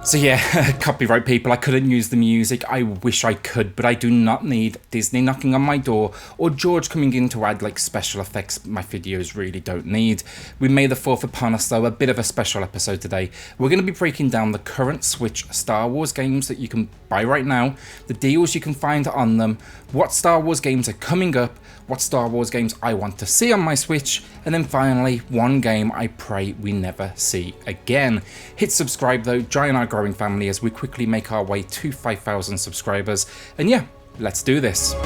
So yeah, copyright people, I couldn't use the music. I wish I could, but I do not need Disney knocking on my door or George coming in to add like special effects my videos really don't need. We made the 4th upon us though, a bit of a special episode today. We're going to be breaking down the current Switch Star Wars games that you can buy right now, the deals you can find on them, what Star Wars games are coming up, what Star Wars games I want to see on my Switch, and then finally, one game I pray we never see again. Hit subscribe though, join our growing family as we quickly make our way to 5,000 subscribers, and yeah, let's do this.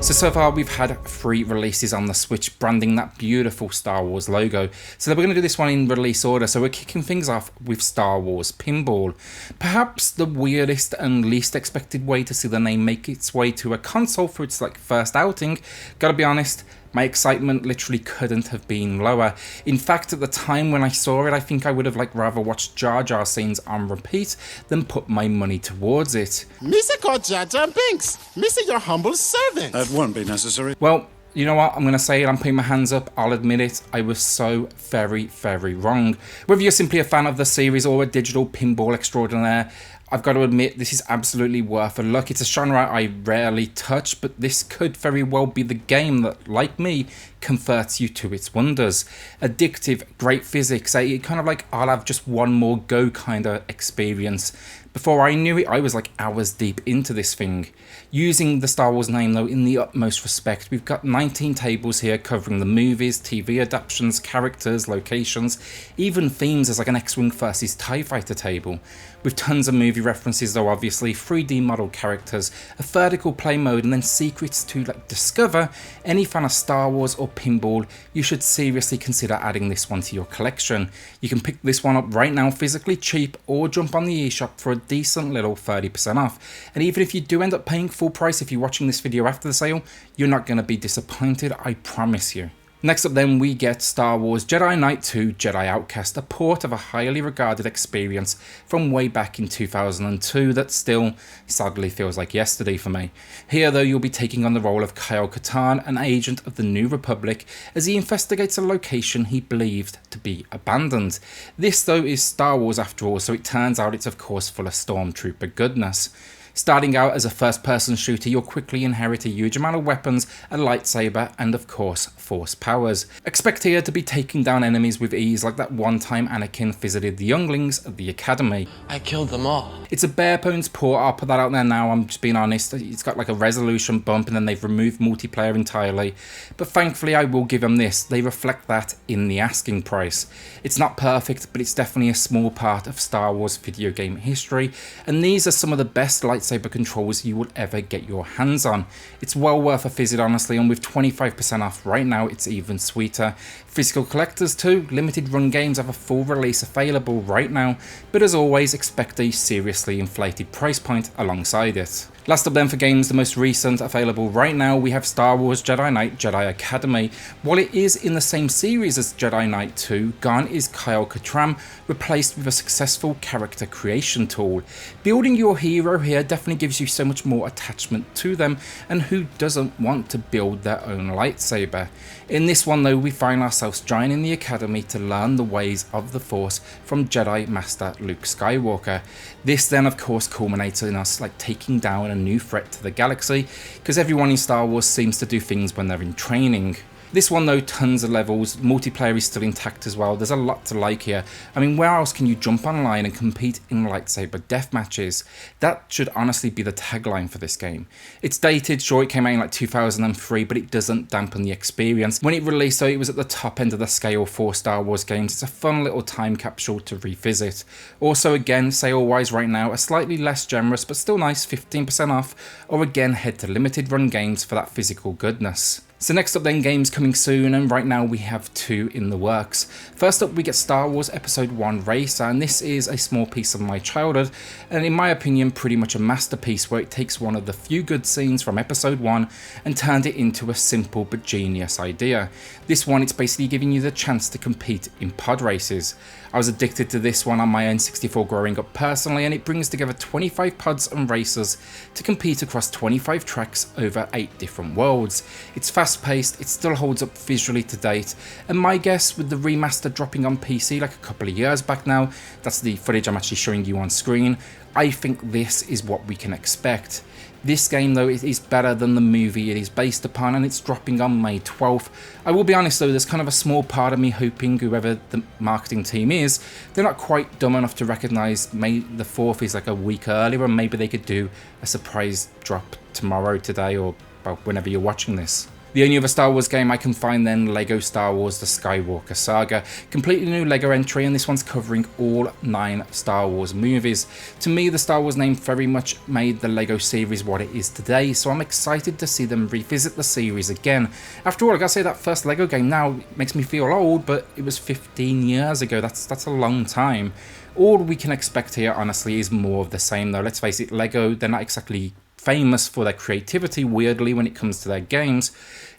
So far we've had 3 releases on the Switch branding that beautiful Star Wars logo. So we're going to do this one in release order. So we're kicking things off with Star Wars Pinball. Perhaps the weirdest and least expected way to see the name make its way to a console for its first outing. Gotta be honest, my excitement literally couldn't have been lower. In fact, at the time when I saw it, I think I would have rather watched Jar Jar scenes on repeat than put my money towards it. Missa called Jar Jar Binks. Missa, your humble servant. That won't be necessary. Well, you know what, I'm going to say it, I'm putting my hands up, I'll admit it, I was so very, very wrong. Whether you're simply a fan of the series or a digital pinball extraordinaire, I've got to admit this is absolutely worth a look. It's a genre I rarely touch, but this could very well be the game that, like me, converts you to its wonders. Addictive, great physics, a kind of I'll have just one more go kind of experience. Before I knew it, I was hours deep into this thing. Using the Star Wars name though in the utmost respect, we've got 19 tables here covering the movies, TV adaptations, characters, locations, even themes as an X-Wing versus TIE Fighter table. With tons of movie references though obviously, 3D model characters, a vertical play mode, and then secrets to discover. Any fan of Star Wars or pinball, you should seriously consider adding this one to your collection. You can pick this one up right now physically cheap or jump on the eShop for a decent little 30% off. And even if you do end up paying full price if you're watching this video after the sale, you're not going to be disappointed, I promise you. Next up then we get Star Wars Jedi Knight 2 Jedi Outcast, a port of a highly regarded experience from way back in 2002 that still sadly feels like yesterday for me. Here though you'll be taking on the role of Kyle Katarn, an agent of the New Republic, as he investigates a location he believed to be abandoned. This though is Star Wars after all, so it turns out it's of course full of stormtrooper goodness. Starting out as a first-person shooter, you'll quickly inherit a huge amount of weapons, a lightsaber, and of course, force powers. Expect here to be taking down enemies with ease like that one time Anakin visited the younglings of the Academy. I killed them all. It's a bare bones port, I'll put that out there now, I'm just being honest. It's got a resolution bump and then they've removed multiplayer entirely. But thankfully I will give them this, they reflect that in the asking price. It's not perfect, but it's definitely a small part of Star Wars video game history, and these are some of the best lightsaber controls you will ever get your hands on. It's well worth a visit honestly, and with 25% off right now it's even sweeter. Physical collectors too, limited run games have a full release available right now, but as always expect a seriously inflated price point alongside it. Last up then for games, the most recent available right now, we have Star Wars Jedi Knight Jedi Academy. While it is in the same series as Jedi Knight 2, gone is Kyle Katarn, replaced with a successful character creation tool. Building your hero here definitely gives you so much more attachment to them, and who doesn't want to build their own lightsaber? In this one though, we find ourselves joining the Academy to learn the ways of the Force from Jedi Master Luke Skywalker. This then of course culminates in us taking down a new threat to the galaxy, because everyone in Star Wars seems to do things when they're in training. This one though, tons of levels, multiplayer is still intact as well, there's a lot to like here. I mean, where else can you jump online and compete in lightsaber death matches? That should honestly be the tagline for this game. It's dated, sure it came out in 2003, but it doesn't dampen the experience. When it released though, it was at the top end of the scale for Star Wars games. It's a fun little time capsule to revisit. Also again, sale wise right now, a slightly less generous but still nice 15% off, or again head to limited run games for that physical goodness. So next up then, games coming soon, and right now we have 2 in the works. First up we get Star Wars Episode 1 Racer, and this is a small piece of my childhood, and in my opinion pretty much a masterpiece where it takes one of the few good scenes from Episode 1 and turned it into a simple but genius idea. This one, it's basically giving you the chance to compete in pod races. I was addicted to this one on my N64 growing up personally, and it brings together 25 pods and racers to compete across 25 tracks over 8 different worlds. It's fast fast-paced, it still holds up visually to date, and my guess, with the remaster dropping on PC like a couple of years back now, that's the footage I'm actually showing you on screen, I think this is what we can expect. This game though is better than the movie it is based upon, and it's dropping on May 12th. I will be honest though, there's kind of a small part of me hoping whoever the marketing team is, they're not quite dumb enough to recognise May the 4th is like a week earlier, and maybe they could do a surprise drop tomorrow, today, or well, whenever you're watching this. The only other Star Wars game I can find then, LEGO Star Wars The Skywalker Saga. Completely new LEGO entry, and this one's covering all 9 Star Wars movies. To me, the Star Wars name very much made the LEGO series what it is today, so I'm excited to see them revisit the series again. After all, I gotta say, that first LEGO game now makes me feel old, but it was 15 years ago, that's a long time. All we can expect here, honestly, is more of the same though. Let's face it, LEGO, they're not exactly famous for their creativity, weirdly, when it comes to their games,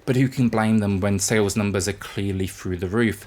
but who can blame them when sales numbers are clearly through the roof?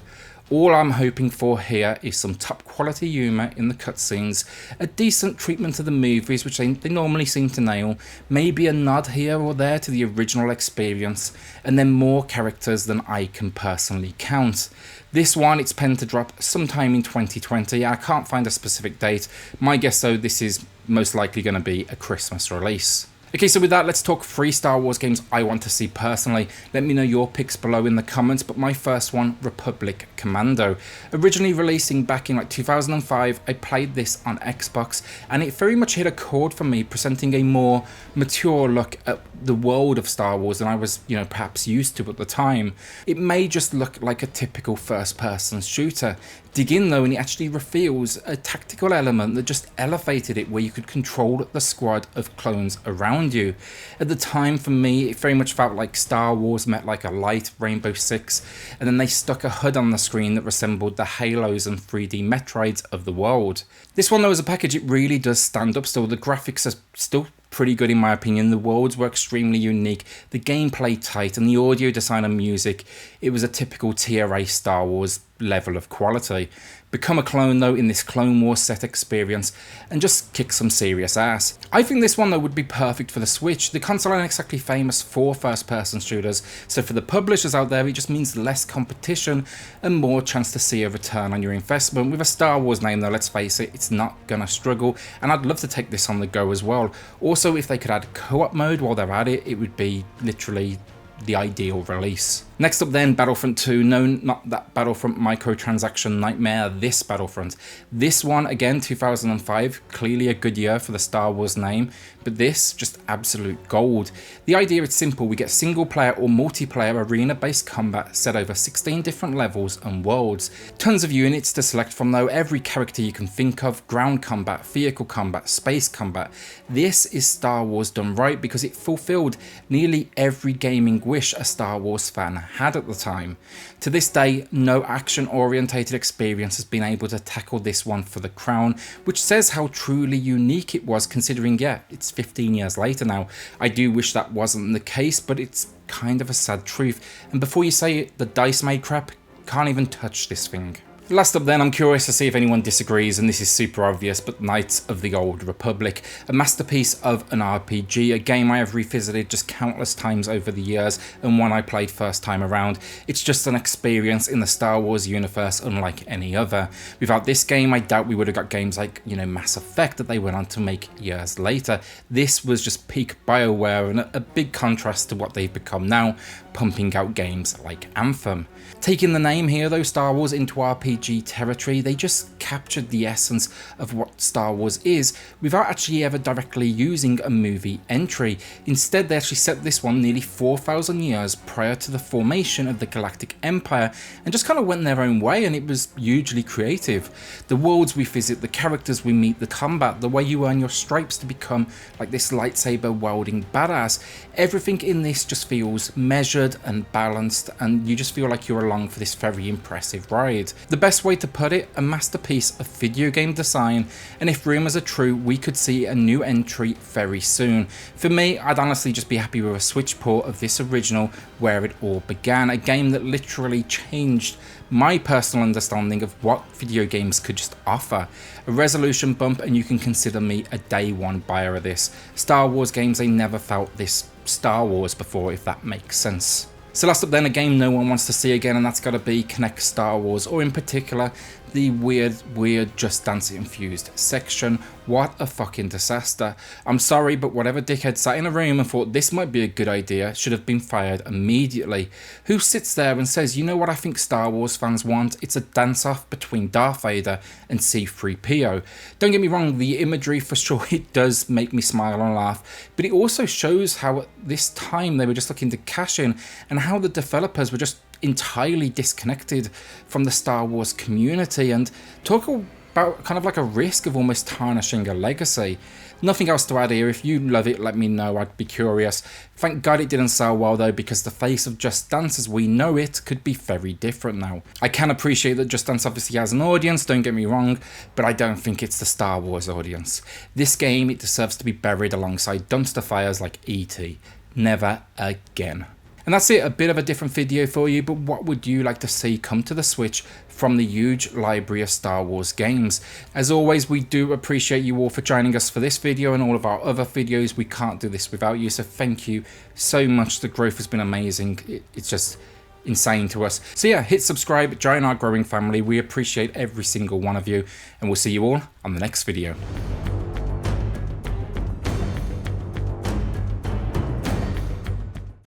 All I'm hoping for here is some top quality humour in the cutscenes, a decent treatment of the movies, which they normally seem to nail, maybe a nod here or there to the original experience, and then more characters than I can personally count. This one, it's penned to drop sometime in 2020, I can't find a specific date. My guess though, this is most likely going to be a Christmas release. Okay, so with that, let's talk 3 Star Wars games I want to see personally. Let me know your picks below in the comments, but my first one, Republic Commando. Originally releasing back in like 2005, I played this on Xbox, and it very much hit a chord for me, presenting a more mature look at the world of Star Wars than I was, perhaps used to at the time. It may just look like a typical first-person shooter. Dig in though, and it actually reveals a tactical element that just elevated it, where you could control the squad of clones around you. At the time, for me, it very much felt like Star Wars met like a light Rainbow Six, and then they stuck a HUD on the screen that resembled the Halos and 3D Metroids of the world. This one though, as a package, it really does stand up still. The graphics are still pretty good in my opinion, the worlds were extremely unique, the gameplay tight, and the audio design and music, it was a typical tier A Star Wars level of quality. Become a clone though in this Clone Wars set experience and just kick some serious ass. I think this one though would be perfect for the Switch. The console isn't exactly famous for first person shooters, so for the publishers out there it just means less competition and more chance to see a return on your investment. With a Star Wars name though, let's face it, it's not gonna struggle, and I'd love to take this on the go as well. Also, if they could add co-op mode while they're at it, it would be literally the ideal release. Next up then, Battlefront 2. No, not that Battlefront microtransaction nightmare, this Battlefront. This one, again, 2005, clearly a good year for the Star Wars name, but this, just absolute gold. The idea is simple, we get single player or multiplayer arena based combat set over 16 different levels and worlds. Tons of units to select from though, every character you can think of, ground combat, vehicle combat, space combat. This is Star Wars done right, because it fulfilled nearly every gaming wish a Star Wars fan had at the time. To this day, no action-orientated experience has been able to tackle this one for the crown, which says how truly unique it was, considering, yeah, it's 15 years later now. I do wish that wasn't the case, but it's kind of a sad truth. And before you say it, the dice made crap, can't even touch this thing. Last up then, I'm curious to see if anyone disagrees, and this is super obvious, but Knights of the Old Republic, a masterpiece of an RPG, a game I have revisited just countless times over the years, and one I played first time around. It's just an experience in the Star Wars universe unlike any other. Without this game, I doubt we would have got games like, Mass Effect that they went on to make years later. This was just peak BioWare, and a big contrast to what they've become now, pumping out games like Anthem. Taking the name here though, Star Wars, into RPG territory, they just captured the essence of what Star Wars is without actually ever directly using a movie entry. Instead, they actually set this one nearly 4,000 years prior to the formation of the Galactic Empire and just kind of went their own way, and it was hugely creative. The worlds we visit, the characters we meet, the combat, the way you earn your stripes to become like this lightsaber wielding badass, everything in this just feels measured and balanced, and you just feel like you're along for this very impressive ride. The best way to put it, a masterpiece of video game design, and if rumours are true, we could see a new entry very soon. For me, I'd honestly just be happy with a Switch port of this original where it all began, a game that literally changed my personal understanding of what video games could just offer. A resolution bump, and you can consider me a day one buyer of this. Star Wars games, they never felt this Star Wars before, if that makes sense. So last up then, a game no one wants to see again, and that's got to be Connect Star Wars, or in particular, the weird Just Dance infused section. What a fucking disaster. I'm sorry, but whatever dickhead sat in a room and thought this might be a good idea should have been fired immediately. Who sits there and says, you know what I think Star Wars fans want? It's a dance-off between Darth Vader and C-3PO. Don't get me wrong, the imagery for sure, it does make me smile and laugh, but it also shows how at this time they were just looking to cash in, and how the developers were just entirely disconnected from the Star Wars community, and talk about kind of like a risk of almost tarnishing a legacy. Nothing else to add here. If you love it, let me know, I'd be curious. Thank God it didn't sell well though, because the face of Just Dance as we know it could be very different now. I can appreciate that Just Dance obviously has an audience, don't get me wrong, but I don't think it's the Star Wars audience. This game, it deserves to be buried alongside dumpster fires like E.T. Never again. And that's it, a bit of a different video for you, but what would you like to see come to the Switch from the huge library of Star Wars games? As always, we do appreciate you all for joining us for this video and all of our other videos. We can't do this without you, so thank you so much. The growth has been amazing. It's just insane to us. So yeah, hit subscribe, join our growing family. We appreciate every single one of you, and we'll see you all on the next video.